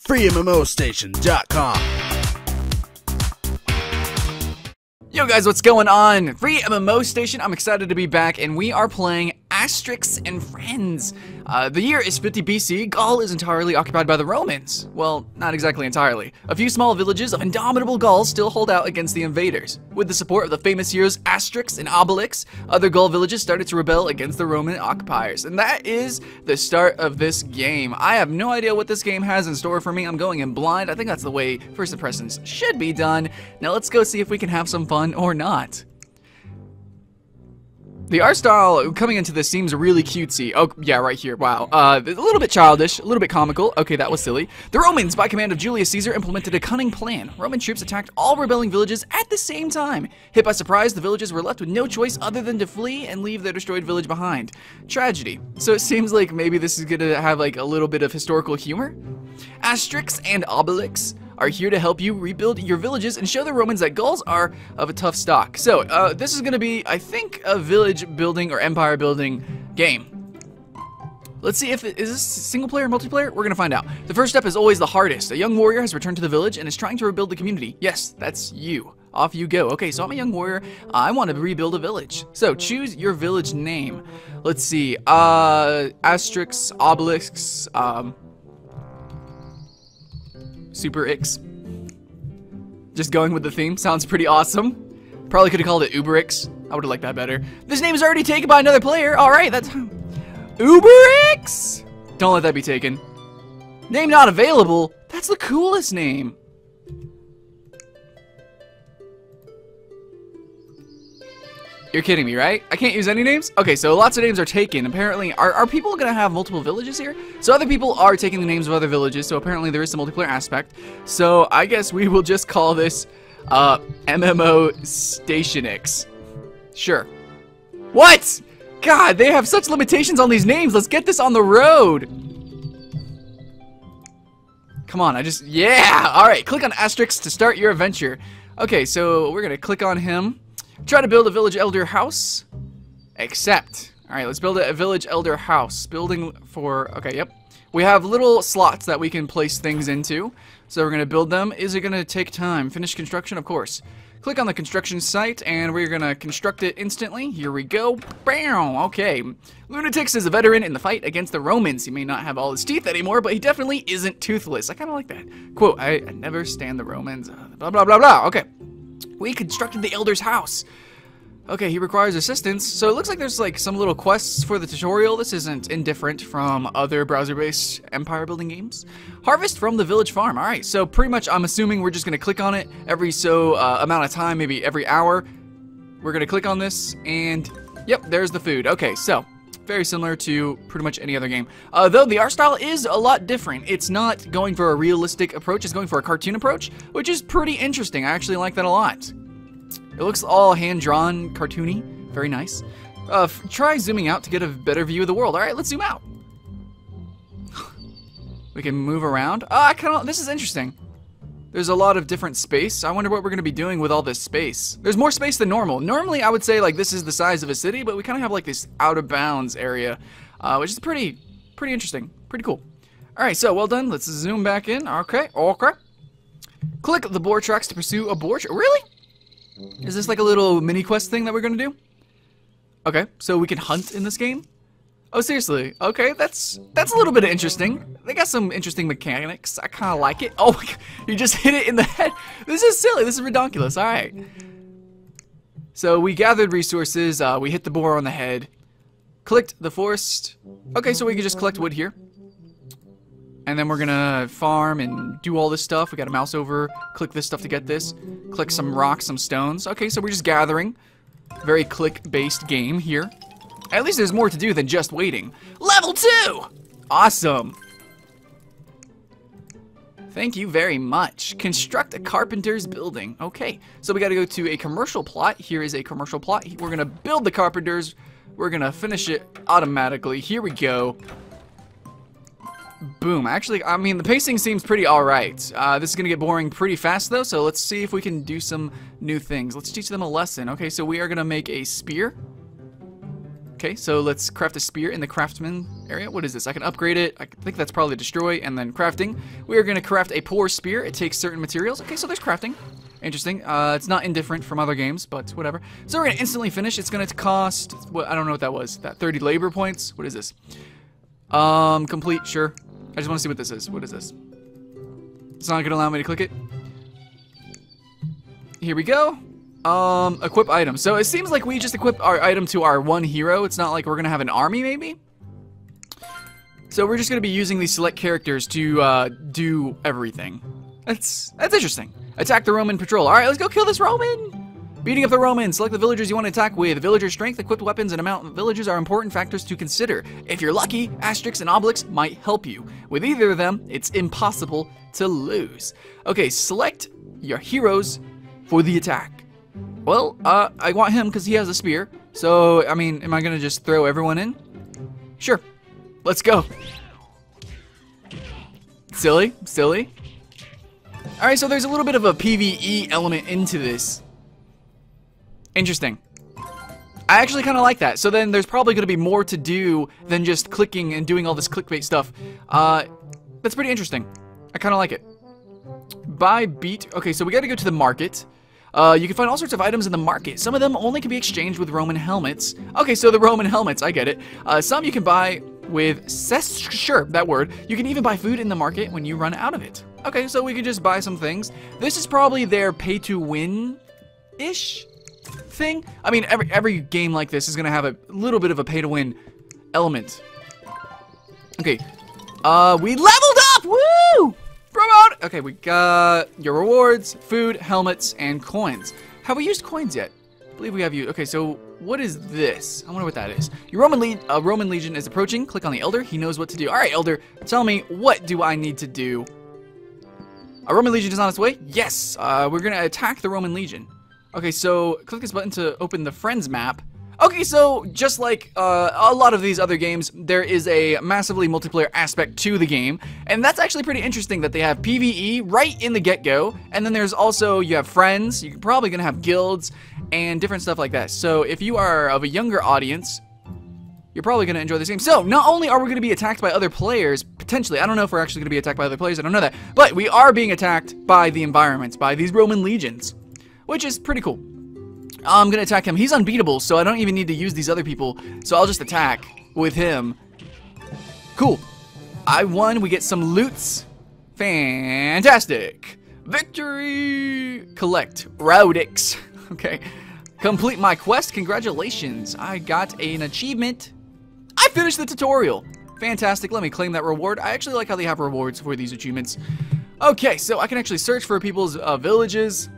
FreeMMOStation.com. Yo guys, what's going on? FreeMMOStation, I'm excited to be back, and we are playing Asterix and Friends. The year is 50 BC. Gaul is entirely occupied by the Romans. Well, not exactly entirely. A few small villages of indomitable Gauls still hold out against the invaders. With the support of the famous heroes Asterix and Obelix, other Gaul villages started to rebel against the Roman occupiers. And that is the start of this game. I have no idea what this game has in store for me. I'm going in blind. I think that's the way first impressions should be done. Now let's go see if we can have some fun or not. The art style coming into this seems really cutesy. Oh, yeah, right here. Wow. A little bit childish, a little bit comical. Okay, that was silly. The Romans, by command of Julius Caesar, implemented a cunning plan. Roman troops attacked all rebelling villages at the same time. Hit by surprise, the villages were left with no choice other than to flee and leave their destroyed village behind. Tragedy. So it seems like maybe this is going to have like a little bit of historical humor. Asterix and Obelix are here to help you rebuild your villages and show the Romans that Gauls are of a tough stock. So, this is going to be, I think, a village building or empire building game. Let's see if is this single player or multiplayer? We're going to find out. The first step is always the hardest. A young warrior has returned to the village and is trying to rebuild the community. Yes, that's you. Off you go. Okay, so I'm a young warrior. I want to rebuild a village. So, choose your village name. Let's see. Asterix, Obelix, Super X. Just going with the theme. Sounds pretty awesome. Probably could have called it Uberix. I would have liked that better. This name is already taken by another player. Alright, that's Uberix! Don't let that be taken. Name not available? That's the coolest name. You're kidding me, right? I can't use any names? Okay, so lots of names are taken. Apparently, are people going to have multiple villages here? So other people are taking the names of other villages, so apparently there is some multiplayer aspect. So I guess we will just call this MMOStation. Sure. What? God, they have such limitations on these names. Let's get this on the road. Come on, yeah! Alright, click on Asterix to start your adventure. Okay, so we're going to click on him. Try to build a village elder house. Accept. Alright, let's build a village elder house. Building for... Okay, yep. We have little slots that we can place things into. So we're going to build them. Is it going to take time? Finish construction? Of course. Click on the construction site, and we're going to construct it instantly. Here we go. Bam! Okay. Lunatix is a veteran in the fight against the Romans. He may not have all his teeth anymore, but he definitely isn't toothless. I kind of like that. Quote, I never stand the Romans. Blah, blah, blah, blah. Okay. We constructed the elder's house. Okay, he requires assistance. So it looks like there's like some little quests for the tutorial. This isn't indifferent from other browser-based empire building games. Harvest from the village farm. Alright, so pretty much I'm assuming we're just going to click on it every amount of time, maybe every hour. We're going to click on this and yep, there's the food. Okay, so very similar to pretty much any other game. Though the art style is a lot different. It's not going for a realistic approach, it's going for a cartoon approach, which is pretty interesting. I actually like that a lot. It looks all hand-drawn, cartoony. Very nice. Try zooming out to get a better view of the world. Alright, let's zoom out. We can move around. This is interesting. There's a lot of different space. I wonder what we're going to be doing with all this space. There's more space than normal. Normally, I would say like this is the size of a city, but we kind of have like this out-of-bounds area, which is pretty interesting. Pretty cool. All right, so well done. Let's zoom back in. Okay. Click the boar tracks to pursue a boar. Really? Is this like a little mini quest thing that we're going to do? Okay, so we can hunt in this game? Oh, seriously? Okay, that's a little bit interesting. They got some interesting mechanics. I kind of like it. Oh my god, you just hit it in the head. This is silly. This is ridiculous. All right. So we gathered resources. We hit the boar on the head. Clicked the forest. Okay, so we can just collect wood here. And then we're going to farm and do all this stuff. We got a mouse over. Click this stuff to get this. Click some rocks, some stones. Okay, so we're just gathering. Very click-based game here. At least there's more to do than just waiting. Level 2! Awesome. Thank you very much. Construct a carpenter's building. Okay, so we got to go to a commercial plot. Here is a commercial plot. We're going to build the carpenters. We're going to finish it automatically. Here we go. Boom. Actually, I mean, the pacing seems pretty alright. This is going to get boring pretty fast, though, so let's see if we can do some new things. Let's teach them a lesson. Okay, so we are going to make a spear. Okay, so let's craft a spear in the craftsman area. What is this? I can upgrade it. I think that's probably destroy and then crafting. We are going to craft a poor spear. It takes certain materials. Okay, so there's crafting. Interesting. It's not indifferent from other games, but whatever. So we're going to instantly finish. It's going to cost, I don't know what that was. That 30 labor points? What is this? Complete, sure. I just want to see what this is. What is this? It's not going to allow me to click it. Here we go. Equip item. So it seems like we just equip our item to our one hero. It's not like we're gonna have an army, maybe. So we're just gonna be using these select characters to do everything. That's interesting. Attack the Roman patrol. All right, let's go kill this Roman. Beating up the Romans. Select the villagers you want to attack with. Villager strength, equipped weapons, and amount of villagers are important factors to consider. If you're lucky, Asterix and Obelix might help you. With either of them, it's impossible to lose. Okay, select your heroes for the attack. Well, I want him because he has a spear. So, I mean, am I going to just throw everyone in? Sure. Let's go. Silly. Alright, so there's a little bit of a PvE element into this. Interesting. I actually kind of like that. So then there's probably going to be more to do than just clicking and doing all this clickbait stuff. That's pretty interesting. I kind of like it. Buy beat. Okay, so we got to go to the market. You can find all sorts of items in the market. Some of them only can be exchanged with Roman helmets. Okay, so the Roman helmets, I get it. Some you can buy with sure, that word. You can even buy food in the market when you run out of it. Okay, so we can just buy some things. This is probably their pay-to-win-ish thing. I mean, every game like this is going to have a little bit of a pay-to-win element. Okay, we leveled up! Woo! Promote! Okay, we got your rewards, food, helmets, and coins. Have we used coins yet? I believe we have used. Okay, so what is this? I wonder what that is. Your Roman Legion is approaching. Click on the Elder. He knows what to do. All right, Elder, tell me, what do I need to do? A Roman Legion is on its way? Yes, we're going to attack the Roman Legion. Okay, so click this button to open the Friends map. Okay, so just like a lot of these other games, there is a massively multiplayer aspect to the game, and that's actually pretty interesting that they have PvE right in the get-go, and then there's also, you have friends, you're probably going to have guilds, and different stuff like that. So if you are of a younger audience, you're probably going to enjoy this game. So not only are we going to be attacked by other players, potentially, I don't know if we're actually going to be attacked by other players, I don't know that, but we are being attacked by the environments, by these Roman legions, which is pretty cool. I'm gonna attack him. He's unbeatable, so I don't even need to use these other people. So I'll just attack with him. Cool. I won. We get some loots. Fantastic. Victory. Collect. Rodix. Okay. Complete my quest. Congratulations. I got an achievement. I finished the tutorial. Fantastic. Let me claim that reward. I actually like how they have rewards for these achievements. Okay, so I can actually search for people's villages.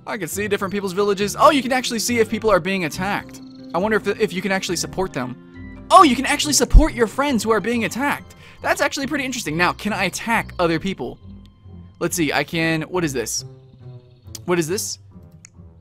I can see different people's villages. Oh, you can actually see if people are being attacked. I wonder if you can actually support them. Oh, you can actually support your friends who are being attacked. That's actually pretty interesting. Now, can I attack other people? Let's see. I can. What is this? What is this?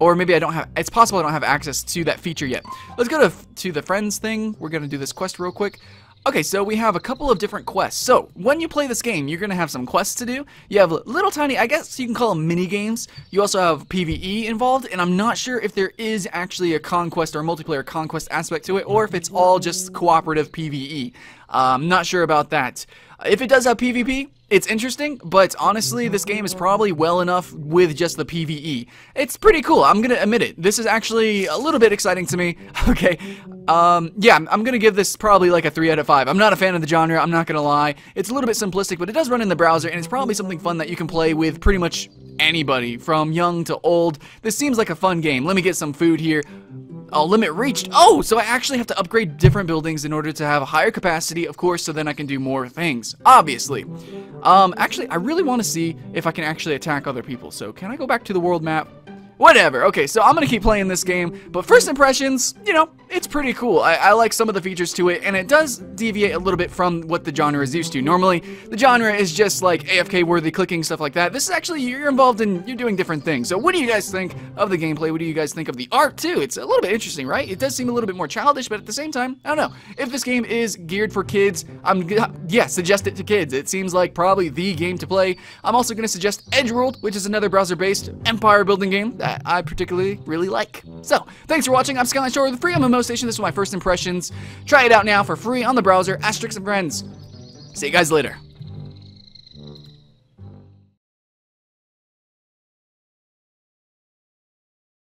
Or maybe I don't have. It's possible I don't have access to that feature yet. Let's go to the friends thing. We're gonna do this quest real quick. Okay, so we have a couple of different quests. So, when you play this game, you're going to have some quests to do. You have little tiny, I guess you can call them mini games. You also have PvE involved, and I'm not sure if there is actually a conquest or multiplayer conquest aspect to it, or if it's all just cooperative PvE. I'm not sure about that. If it does have PvP, it's interesting, but honestly, this game is probably well enough with just the PvE. It's pretty cool, I'm gonna admit it. This is actually a little bit exciting to me. Okay, yeah, I'm gonna give this probably like a 3 out of 5. I'm not a fan of the genre, I'm not gonna lie. It's a little bit simplistic, but it does run in the browser, and it's probably something fun that you can play with pretty much anybody, from young to old. This seems like a fun game. Let me get some food here. Oh, limit reached. Oh, so I actually have to upgrade different buildings in order to have a higher capacity, of course, so then I can do more things, obviously. Actually, I really want to see if I can actually attack other people. So can I go back to the world map? Whatever. Okay, so I'm going to keep playing this game, but first impressions, you know, it's pretty cool. I like some of the features to it, and it does deviate a little bit from what the genre is used to. Normally, the genre is just like AFK-worthy clicking, stuff like that. This is actually, you're involved in, you're doing different things. So what do you guys think of the gameplay? What do you guys think of the art, too? It's a little bit interesting, right? It does seem a little bit more childish, but at the same time, I don't know. If this game is geared for kids, yeah, suggest it to kids. It seems like probably the game to play. I'm also going to suggest Edgeworld, which is another browser-based empire building game that I particularly really like. So, thanks for watching. I'm Skyline Shore with the FreeMMOStation. This was my first impressions. Try it out now for free on the browser, Asterix and Friends. See you guys later.